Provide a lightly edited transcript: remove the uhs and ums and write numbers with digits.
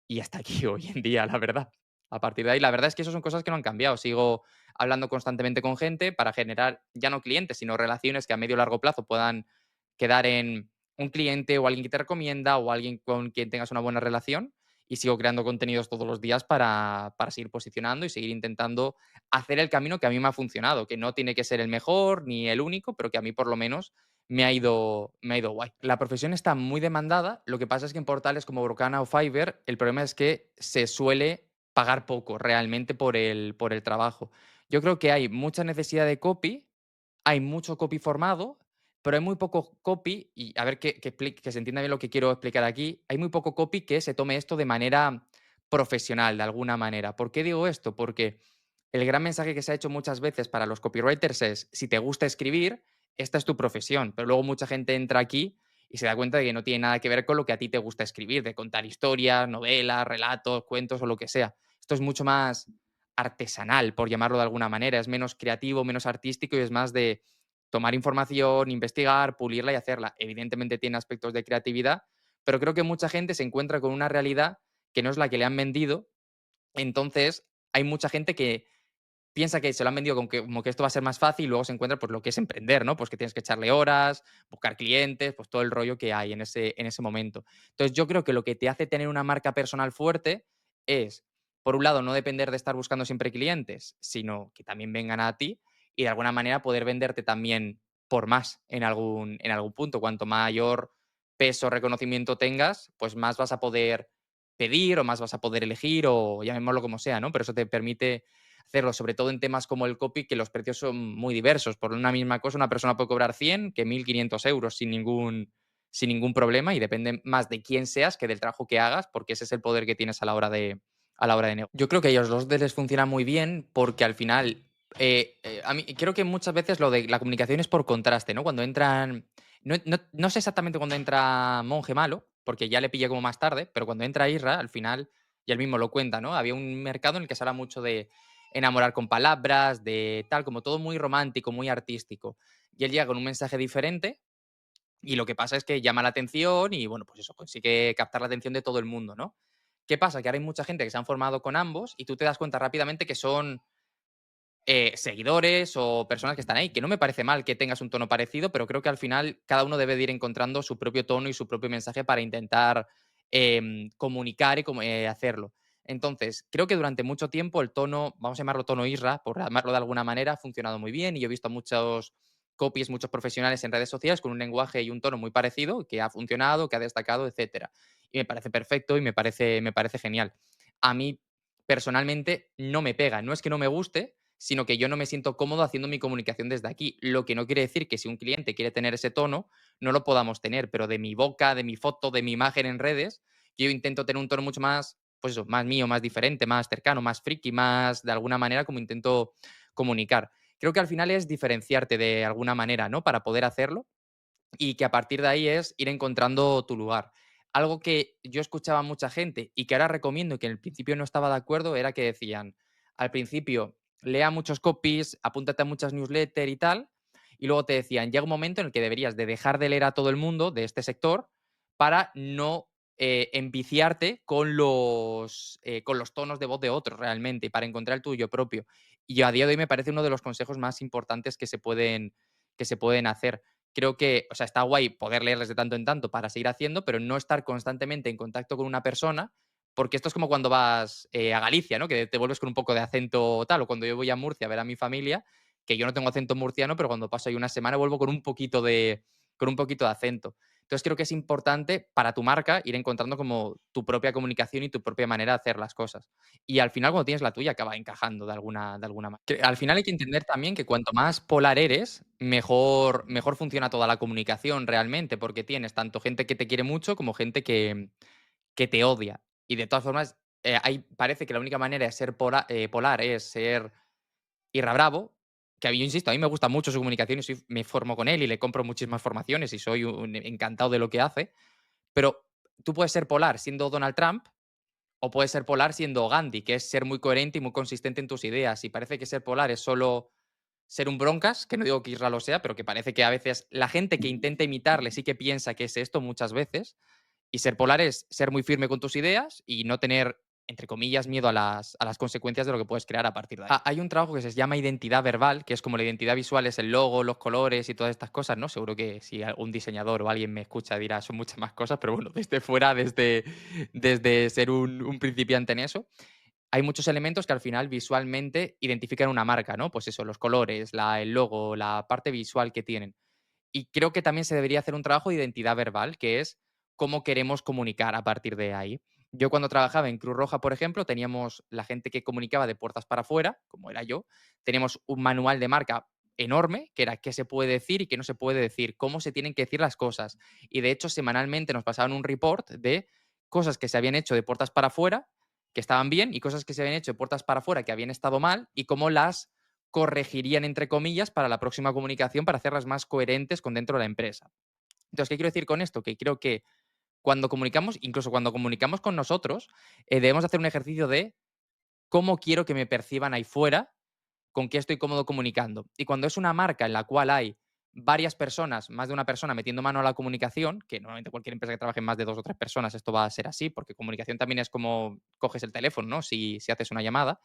y hasta aquí hoy en día, la verdad. A partir de ahí, la verdad es que eso son cosas que no han cambiado. Sigo hablando constantemente con gente para generar ya no clientes, sino relaciones que a medio o largo plazo puedan quedar en un cliente o alguien que te recomienda o alguien con quien tengas una buena relación. Y sigo creando contenidos todos los días para seguir posicionando y seguir intentando hacer el camino que a mí me ha funcionado, que no tiene que ser el mejor ni el único, pero que a mí por lo menos me ha ido guay. La profesión está muy demandada, lo que pasa es que en portales como Brocana o Fiverr, el problema es que se suele pagar poco realmente por el trabajo. Yo creo que hay mucha necesidad de copy, hay mucho copy formado, pero hay muy poco copy, y a ver que se entienda bien lo que quiero explicar aquí, hay muy poco copy que se tome esto de manera profesional, de alguna manera. ¿Por qué digo esto? Porque el gran mensaje que se ha hecho muchas veces para los copywriters es, si te gusta escribir, esta es tu profesión, pero luego mucha gente entra aquí y se da cuenta de que no tiene nada que ver con lo que a ti te gusta escribir, de contar historias, novelas, relatos, cuentos o lo que sea. Esto es mucho más artesanal, por llamarlo de alguna manera, es menos creativo, menos artístico y es más de tomar información, investigar, pulirla y hacerla. Evidentemente tiene aspectos de creatividad, pero creo que mucha gente se encuentra con una realidad que no es la que le han vendido. Entonces, hay mucha gente que piensa que se lo han vendido como que esto va a ser más fácil y luego se encuentra pues lo que es emprender, ¿no? Pues que tienes que echarle horas, buscar clientes, pues todo el rollo que hay en ese momento. Entonces, yo creo que lo que te hace tener una marca personal fuerte es, por un lado, no depender de estar buscando siempre clientes, sino que también vengan a ti y de alguna manera poder venderte también por más en algún punto. Cuanto mayor peso, reconocimiento tengas, pues más vas a poder pedir o más vas a poder elegir o llamémoslo como sea, ¿no? Pero eso te permite hacerlo, sobre todo en temas como el copy, que los precios son muy diversos. Por una misma cosa, una persona puede cobrar 100 que 1.500 euros sin ningún problema y depende más de quién seas que del trabajo que hagas, porque ese es el poder que tienes a la hora de negociar. Yo creo que a ellos los dos les funciona muy bien porque al final, a mí creo que muchas veces lo de la comunicación es por contraste, ¿no? Cuando entran, no sé exactamente cuando entra Monje Malo, porque ya le pillé como más tarde, pero cuando entra Isra, al final, y él mismo lo cuenta, ¿no? Había un mercado en el que se habla mucho de enamorar con palabras, de tal, como todo muy romántico, muy artístico. Y él llega con un mensaje diferente y lo que pasa es que llama la atención y, bueno, pues eso, consigue captar la atención de todo el mundo, ¿no? ¿Qué pasa? Que ahora hay mucha gente que se han formado con ambos y tú te das cuenta rápidamente que son seguidores o personas que están ahí, que no me parece mal que tengas un tono parecido, pero creo que al final cada uno debe de ir encontrando su propio tono y su propio mensaje para intentar comunicar y hacerlo. Entonces, creo que durante mucho tiempo el tono, vamos a llamarlo tono Isra, por llamarlo de alguna manera, ha funcionado muy bien y yo he visto a muchos copies, muchos profesionales en redes sociales con un lenguaje y un tono muy parecido, que ha funcionado, que ha destacado, etcétera. Y me parece perfecto y me parece genial. A mí, personalmente, no me pega. No es que no me guste, sino que yo no me siento cómodo haciendo mi comunicación desde aquí. Lo que no quiere decir que si un cliente quiere tener ese tono, no lo podamos tener, pero de mi boca, de mi foto, de mi imagen en redes, yo intento tener un tono mucho más, pues eso, más mío, más diferente, más cercano, más friki, más de alguna manera como intento comunicar. Creo que al final es diferenciarte de alguna manera, ¿no? Para poder hacerlo y que a partir de ahí es ir encontrando tu lugar. Algo que yo escuchaba a mucha gente y que ahora recomiendo y que en el principio no estaba de acuerdo era que decían, al principio, lea muchos copies, apúntate a muchas newsletters y tal, y luego te decían, llega un momento en el que deberías de dejar de leer a todo el mundo de este sector para no enviciarte con los tonos de voz de otros realmente y para encontrar el tuyo propio. Y a día de hoy me parece uno de los consejos más importantes que se pueden hacer. Creo que, o sea, está guay poder leerles de tanto en tanto para seguir haciendo, pero no estar constantemente en contacto con una persona, porque esto es como cuando vas a Galicia, ¿no? Que te vuelves con un poco de acento tal, o cuando yo voy a Murcia a ver a mi familia, que yo no tengo acento murciano, pero cuando paso ahí una semana vuelvo con un poquito de acento. Entonces creo que es importante para tu marca ir encontrando como tu propia comunicación y tu propia manera de hacer las cosas. Y al final, cuando tienes la tuya, acaba encajando de alguna manera. Que al final hay que entender también que cuanto más polar eres, mejor funciona toda la comunicación realmente, porque tienes tanto gente que te quiere mucho como gente que te odia. Y de todas formas, parece que la única manera de ser polar es ser Irra Bravo, que a mí, yo insisto, a mí me gusta mucho su comunicación y me formo con él y le compro muchísimas formaciones y soy un encantado de lo que hace, pero tú puedes ser polar siendo Donald Trump o puedes ser polar siendo Gandhi, que es ser muy coherente y muy consistente en tus ideas. Y parece que ser polar es solo ser un broncas, que no digo que Isra lo sea, pero que parece que a veces la gente que intenta imitarle sí que piensa que es esto muchas veces. Y ser polar es ser muy firme con tus ideas y no tener, entre comillas, miedo a las consecuencias de lo que puedes crear a partir de ahí. Hay un trabajo que se llama identidad verbal, que es como la identidad visual es el logo, los colores y todas estas cosas, ¿no? Seguro que si algún diseñador o alguien me escucha dirá, son muchas más cosas, pero bueno, desde fuera, desde ser un principiante en eso, hay muchos elementos que al final visualmente identifican una marca, ¿no? Pues eso, los colores, el logo, la parte visual que tienen. Y creo que también se debería hacer un trabajo de identidad verbal, que es cómo queremos comunicar a partir de ahí. Yo cuando trabajaba en Cruz Roja, por ejemplo, teníamos la gente que comunicaba de puertas para afuera, como era yo, teníamos un manual de marca enorme, que era qué se puede decir y qué no se puede decir, cómo se tienen que decir las cosas. Y de hecho, semanalmente nos pasaban un report de cosas que se habían hecho de puertas para afuera, que estaban bien, y cosas que se habían hecho de puertas para afuera, que habían estado mal, y cómo las corregirían, entre comillas, para la próxima comunicación para hacerlas más coherentes con dentro de la empresa. Entonces, ¿qué quiero decir con esto? Que creo que cuando comunicamos, incluso cuando comunicamos con nosotros, debemos hacer un ejercicio de cómo quiero que me perciban ahí fuera, con qué estoy cómodo comunicando. Y cuando es una marca en la cual hay varias personas, más de una persona metiendo mano a la comunicación, que normalmente cualquier empresa que trabaje en más de 2 o 3 personas, esto va a ser así, porque comunicación también es como coges el teléfono, ¿no? Si haces una llamada.